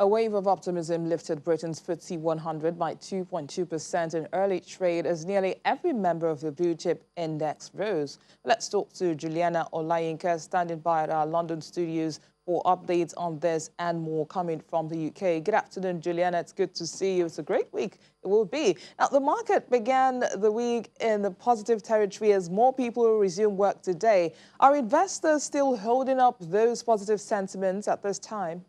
A wave of optimism lifted Britain's FTSE 100 by 2.2% in early trade as nearly every member of the blue chip index rose. Let's talk to Juliana Olayinka, standing by at our London studios for updates on this and more coming from the UK. Good afternoon, Juliana. It's good to see you. It's a great week. It will be. Now, the market began the week in the positive territory as more people resume work today. Are investors still holding up those positive sentiments at this time?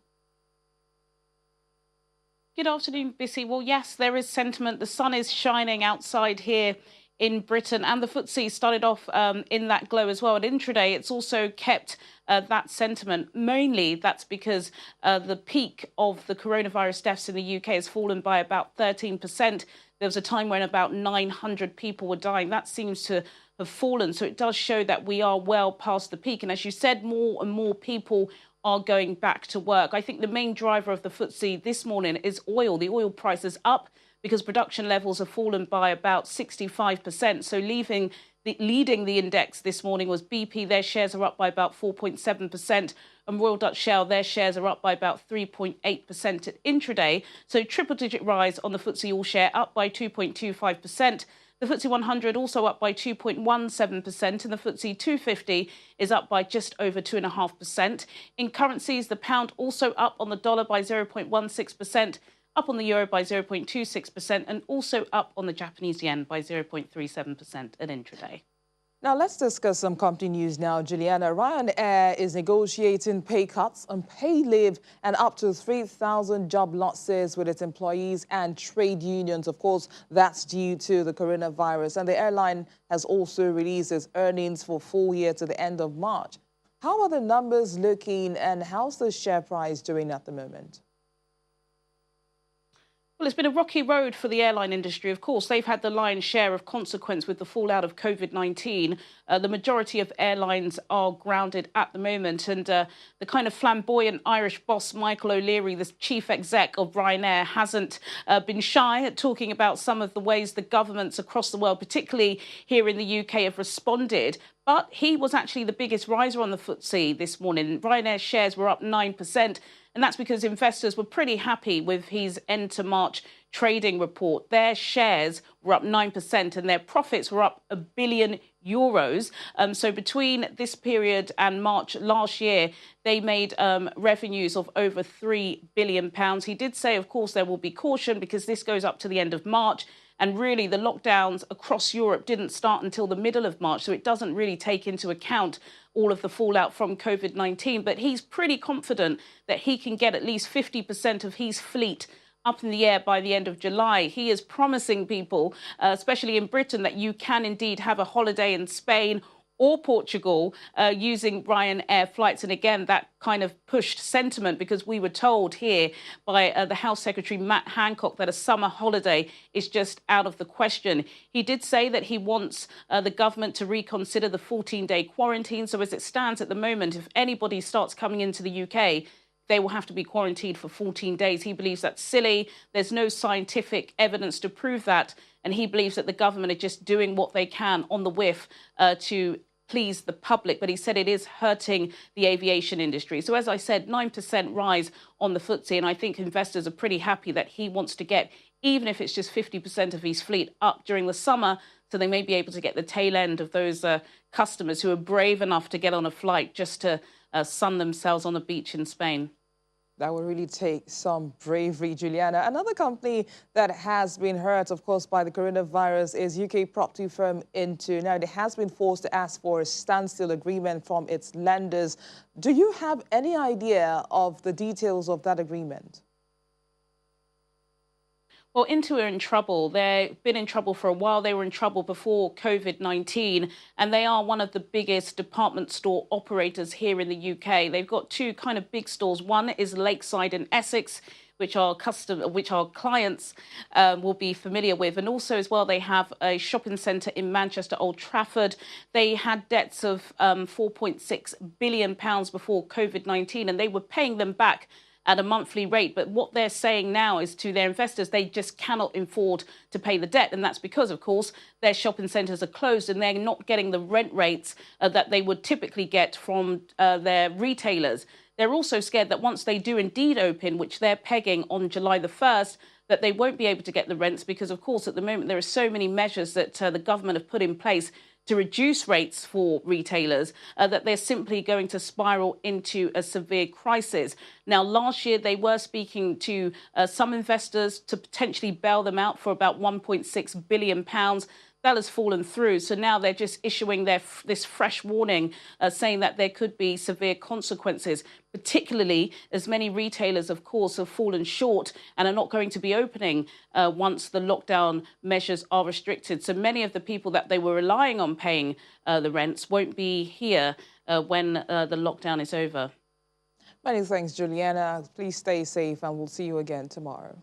Good afternoon, Bissy. Well, yes, there is sentiment. The sun is shining outside here in Britain, and the FTSE started off in that glow as well. At intraday, it's also kept that sentiment. Mainly, that's because the peak of the coronavirus deaths in the UK has fallen by about 13%. There was a time when about 900 people were dying. That seems to have fallen. So it does show that we are well past the peak. And as you said, more and more people are going back to work. I think the main driver of the FTSE this morning is oil. The oil price is up because production levels have fallen by about 65%. So leading the index this morning was BP. Their shares are up by about 4.7%. And Royal Dutch Shell, their shares are up by about 3.8% at intraday. So triple-digit rise on the FTSE All-Share, up by 2.25%. The FTSE 100 also up by 2.17%, and the FTSE 250 is up by just over 2.5%. In currencies, the pound also up on the dollar by 0.16%, up on the euro by 0.26%, and also up on the Japanese yen by 0.37% at intraday. Now, let's discuss some company news now, Juliana. Ryanair is negotiating pay cuts on paid leave and up to 3,000 job losses with its employees and trade unions. Of course, that's due to the coronavirus. And the airline has also released its earnings for full year to the end of March. How are the numbers looking and how's the share price doing at the moment? Well, it's been a rocky road for the airline industry. Of course, they've had the lion's share of consequence with the fallout of COVID-19. The majority of airlines are grounded at the moment. And the kind of flamboyant Irish boss, Michael O'Leary, the chief exec of Ryanair, hasn't been shy at talking about some of the ways the governments across the world, particularly here in the UK, have responded. But he was actually the biggest riser on the FTSE this morning. Ryanair shares were up 9%. And that's because investors were pretty happy with his end to March trading report. Their shares were up 9% and their profits were up €1 billion. So between this period and March last year, they made revenues of over £3 billion. He did say, of course, there will be caution because this goes up to the end of March. And really, the lockdowns across Europe didn't start until the middle of March, so it doesn't really take into account all of the fallout from COVID-19. But he's pretty confident that he can get at least 50% of his fleet up in the air by the end of July. He is promising people, especially in Britain, that you can indeed have a holiday in Spain or Portugal using Ryanair flights. And again, that kind of pushed sentiment because we were told here by the House Secretary, Matt Hancock, that a summer holiday is just out of the question. He did say that he wants the government to reconsider the 14-day quarantine. So as it stands at the moment, if anybody starts coming into the UK, they will have to be quarantined for 14 days. He believes that's silly. There's no scientific evidence to prove that. And he believes that the government are just doing what they can on the whiff to please the public, but he said it is hurting the aviation industry. So as I said, 9% rise on the FTSE, and I think investors are pretty happy that he wants to get, even if it's just 50% of his fleet, up during the summer, so they may be able to get the tail end of those customers who are brave enough to get on a flight just to sun themselves on the beach in Spain. That will really take some bravery, Juliana. Another company that has been hurt, of course, by the coronavirus is UK property firm INTU. Now, it has been forced to ask for a standstill agreement from its lenders. Do you have any idea of the details of that agreement? Well, INTU are in trouble. They've been in trouble for a while. They were in trouble before COVID-19, and they are one of the biggest department store operators here in the UK. They've got two kind of big stores. One is Lakeside in Essex, which our clients will be familiar with. And also as well, they have a shopping centre in Manchester, Old Trafford. They had debts of £4.6 billion before COVID-19, and they were paying them back at a monthly rate. But what they're saying now is to their investors, they just cannot afford to pay the debt. And that's because, of course, their shopping centres are closed and they're not getting the rent rates that they would typically get from their retailers. they're also scared that once they do indeed open, which they're pegging on July the 1st, that they won't be able to get the rents because, of course, at the moment there are so many measures that the government have put in place to reduce rates for retailers that they're simply going to spiral into a severe crisis. Now, last year they were speaking to some investors to potentially bail them out for about £1.6 billion. That has fallen through. So now they're just issuing this fresh warning, saying that there could be severe consequences, particularly as many retailers, of course, have fallen short and are not going to be opening once the lockdown measures are restricted. So many of the people that they were relying on paying the rents won't be here when the lockdown is over. Many thanks, Juliana. Please stay safe and we'll see you again tomorrow.